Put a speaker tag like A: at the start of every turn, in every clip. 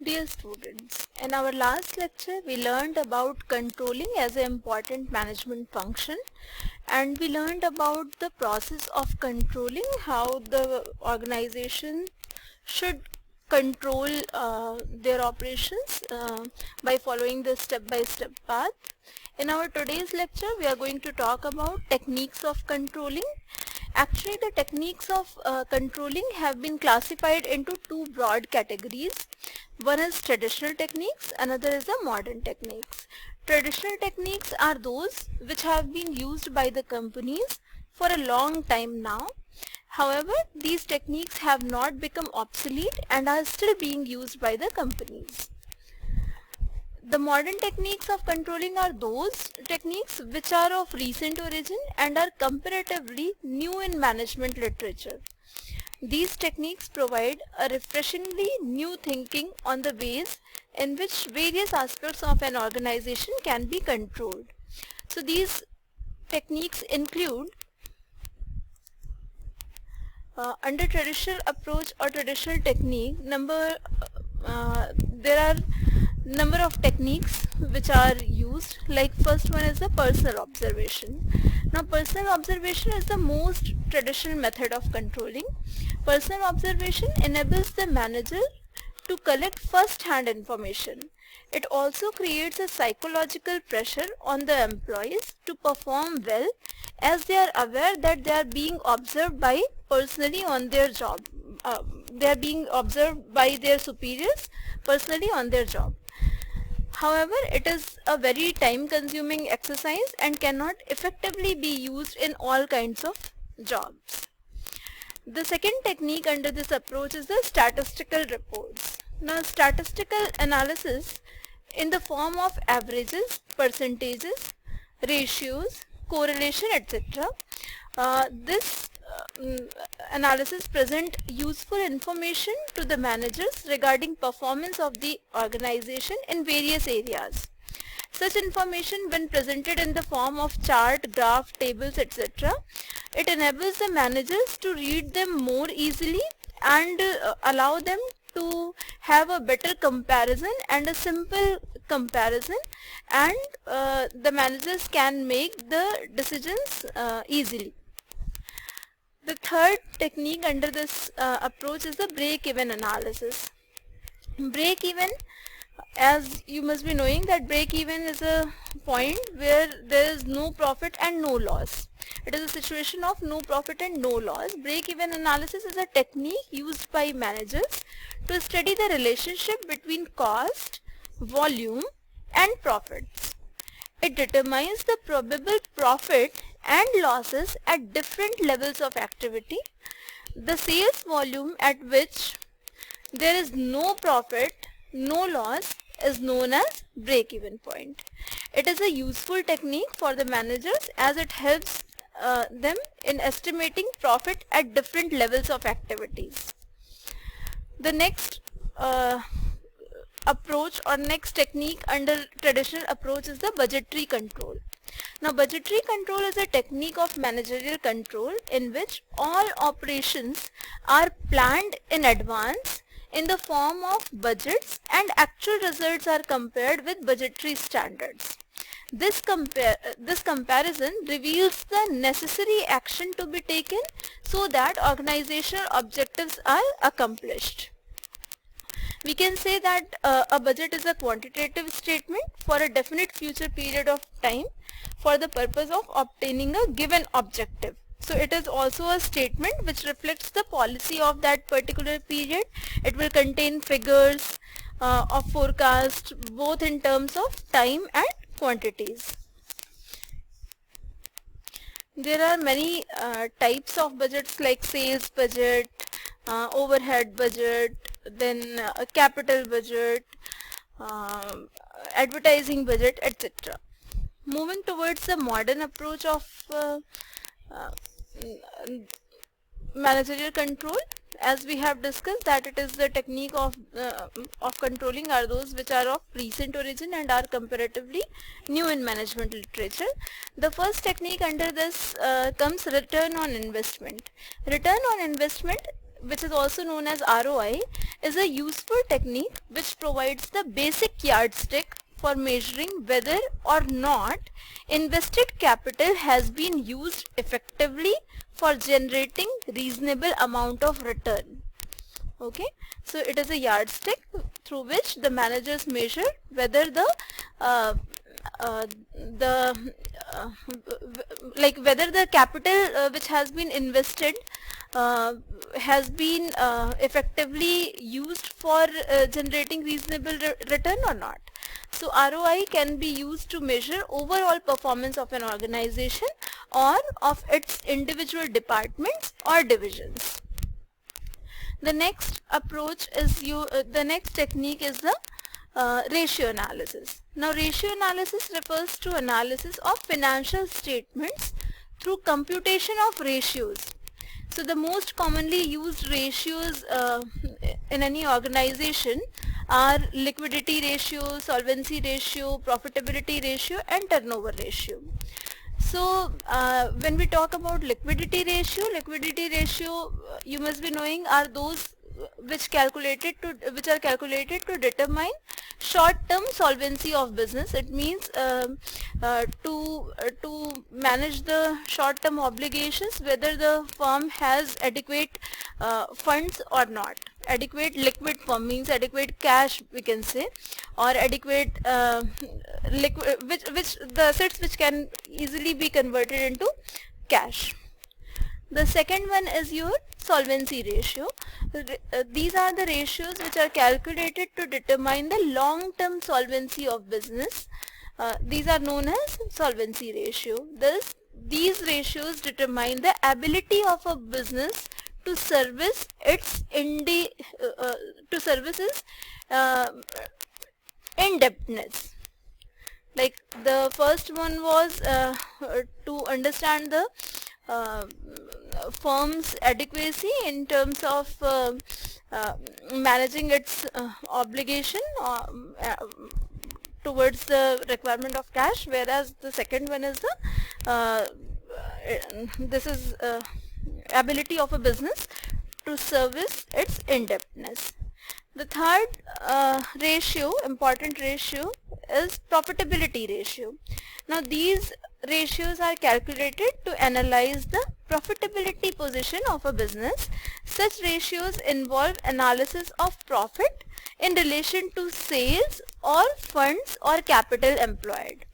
A: Dear students, in our last lecture we learned about controlling as an important management function, and we learned about the process of controlling, how the organization should control their operations by following the step-by-step path. In our today's lecture we are going to talk about techniques of controlling. Actually, the techniques of controlling have been classified into two broad categories. One is traditional techniques, another is the modern techniques. Traditional techniques are those which have been used by the companies for a long time now. However, these techniques have not become obsolete and are still being used by the companies. The modern techniques of controlling are those techniques which are of recent origin and are comparatively new in management literature. These techniques provide a refreshingly new thinking on the ways in which various aspects of an organization can be controlled. So these techniques include, under traditional approach or traditional technique, there are number of techniques which are used. Like first one is the personal observation. Now personal observation is the most traditional method of controlling. Personal observation enables the manager to collect first-hand information. It also creates a psychological pressure on the employees to perform well, as they are aware that they are being observed by personally on their job. They are being observed by their superiors personally on their job. However, it is a very time-consuming exercise and cannot effectively be used in all kinds of jobs. The second technique under this approach is the statistical reports. Now, statistical analysis in the form of averages, percentages, ratios, correlation, etc. This analysis present useful information to the managers regarding performance of the organization in various areas. Such information, when presented in the form of chart, graph, tables, etc., it enables the managers to read them more easily and allow them to have a better comparison and a simple comparison, and the managers can make the decisions easily. The third technique under this approach is the break-even analysis. Break-even, as you must be knowing, that break-even is a point where there is no profit and no loss. It is a situation of no profit and no loss. Break-even analysis is a technique used by managers to study the relationship between cost, volume, and profits. It determines the probable profit and losses at different levels of activity. The sales volume at which there is no profit, no loss, is known as break-even point. It is a useful technique for the managers as it helps them in estimating profit at different levels of activities. The next approach or next technique under traditional approach is the budgetary control. Now, budgetary control is a technique of managerial control in which all operations are planned in advance in the form of budgets, and actual results are compared with budgetary standards. This comparison reveals the necessary action to be taken so that organizational objectives are accomplished. We can say that a budget is a quantitative statement for a definite future period of time for the purpose of obtaining a given objective. So it is also a statement which reflects the policy of that particular period. It will contain figures of forecast both in terms of time and quantities. There are many types of budgets like sales budget, overhead budget, then a capital budget, advertising budget, etc. Moving towards the modern approach of managerial control, as we have discussed that it is the technique of controlling are those which are of recent origin and are comparatively new in management literature. The first technique under this comes return on investment. Return on investment which is also known as ROI, is a useful technique which provides the basic yardstick for measuring whether or not invested capital has been used effectively for generating reasonable amount of return. Okay, so it is a yardstick through which the managers measure whether whether the capital which has been invested has been effectively used for generating reasonable return or not. So ROI can be used to measure overall performance of an organization or of its individual departments or divisions. The next approach is the next technique is the ratio analysis. Now ratio analysis refers to analysis of financial statements through computation of ratios. So the most commonly used ratios in any organization are liquidity ratio, solvency ratio, profitability ratio and turnover ratio. So when we talk about liquidity ratio you must be knowing are those which are calculated to determine short-term solvency of business. It means to manage the short-term obligations, whether the firm has adequate funds or not. Adequate liquid form means adequate cash, we can say, or adequate which the assets which can easily be converted into cash. The second one is your solvency ratio. These are the ratios which are calculated to determine the long-term solvency of business. These are known as solvency ratio. These ratios determine the ability of a business to service its indebtedness. Like the first one was to understand the firm's adequacy in terms of managing its obligation towards the requirement of cash, whereas the second one is the ability of a business to service its indebtedness. The third important ratio is profitability ratio. Now these ratios are calculated to analyze the profitability position of a business. Such ratios involve analysis of profit in relation to sales or funds or capital employed.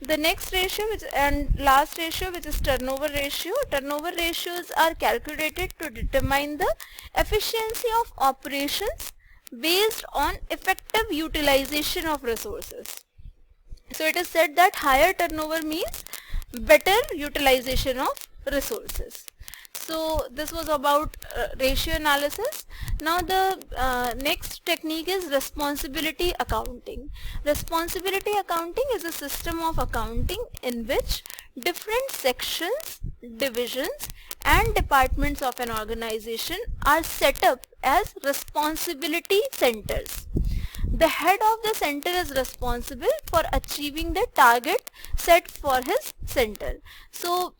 A: The next ratio and last ratio, which is turnover ratio. Turnover ratios are calculated to determine the efficiency of operations based on effective utilization of resources. So it is said that higher turnover means better utilization of resources. So this was about ratio analysis. Now the next technique is responsibility accounting. Responsibility accounting is a system of accounting in which different sections, divisions and departments of an organization are set up as responsibility centers. The head of the center is responsible for achieving the target set for his center. So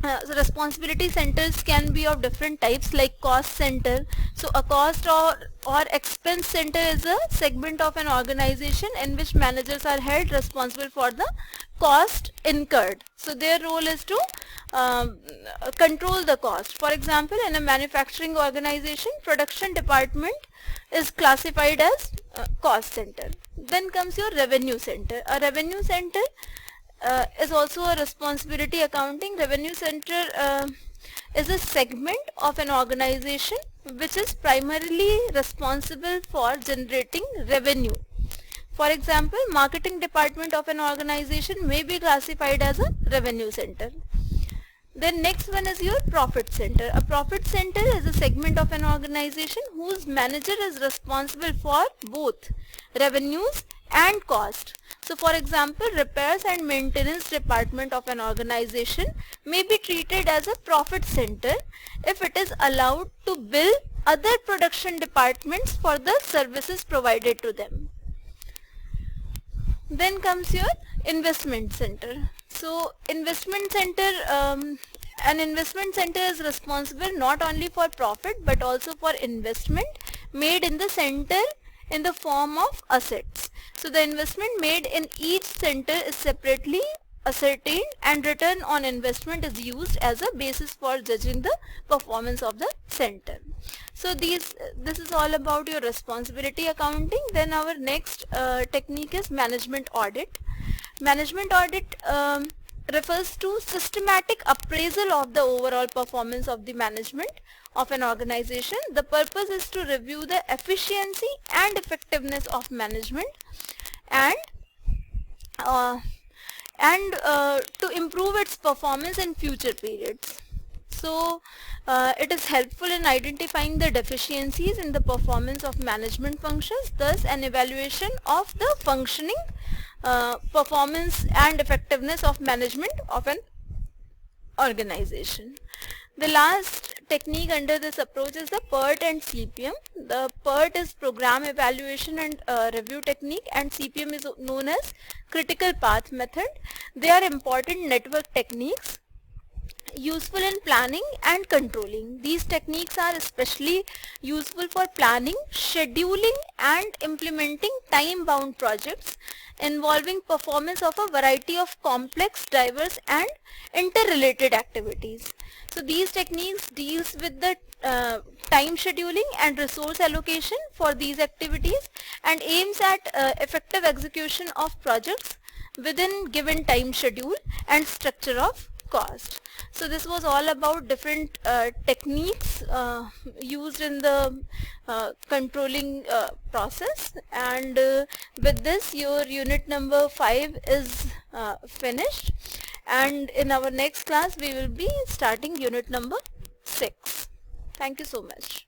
A: so responsibility centers can be of different types, like cost center. So a cost or expense center is a segment of an organization in which managers are held responsible for the cost incurred. So their role is to control the cost. For example, in a manufacturing organization, production department is classified as cost center. Then comes your revenue center. A revenue center is also a responsibility accounting. Revenue center is a segment of an organization which is primarily responsible for generating revenue. For example, marketing department of an organization may be classified as a revenue center. Then next one is your profit center. A profit center is a segment of an organization whose manager is responsible for both revenues and cost. So for example, repairs and maintenance department of an organization may be treated as a profit center if it is allowed to bill other production departments for the services provided to them. Then comes your investment center. So investment center an investment center is responsible not only for profit but also for investment made in the center in the form of assets. So the investment made in each center is separately ascertained, and return on investment is used as a basis for judging the performance of the center. So this is all about your responsibility accounting. Then our next technique is management audit. Management audit refers to systematic appraisal of the overall performance of the management of an organization. The purpose is to review the efficiency and effectiveness of management and to improve its performance in future periods. So it is helpful in identifying the deficiencies in the performance of management functions, thus an evaluation of the functioning, performance and effectiveness of management of an organization. The last technique under this approach is the PERT and CPM. The PERT is program evaluation and review technique, and CPM is known as critical path method. They are important network techniques useful in planning and controlling. These techniques are especially useful for planning, scheduling and implementing time-bound projects involving performance of a variety of complex, diverse and interrelated activities. So these techniques deals with the time scheduling and resource allocation for these activities and aims at effective execution of projects within given time schedule and structure of cost. So this was all about different techniques used in the controlling process, and with this your unit number 5 is finished, and in our next class we will be starting unit number 6. Thank you so much.